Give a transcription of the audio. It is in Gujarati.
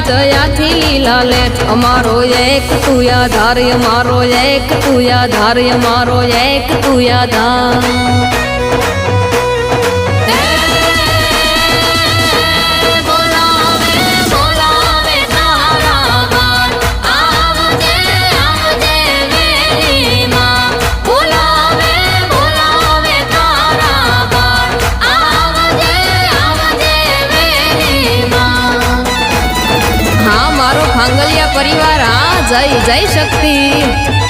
દયાથી લીલા લેટ અમારો એક તું આધાર અમારો એક તું આધાર અમારો એક તું આધાર પરિવાર આ જય જય શક્તિ।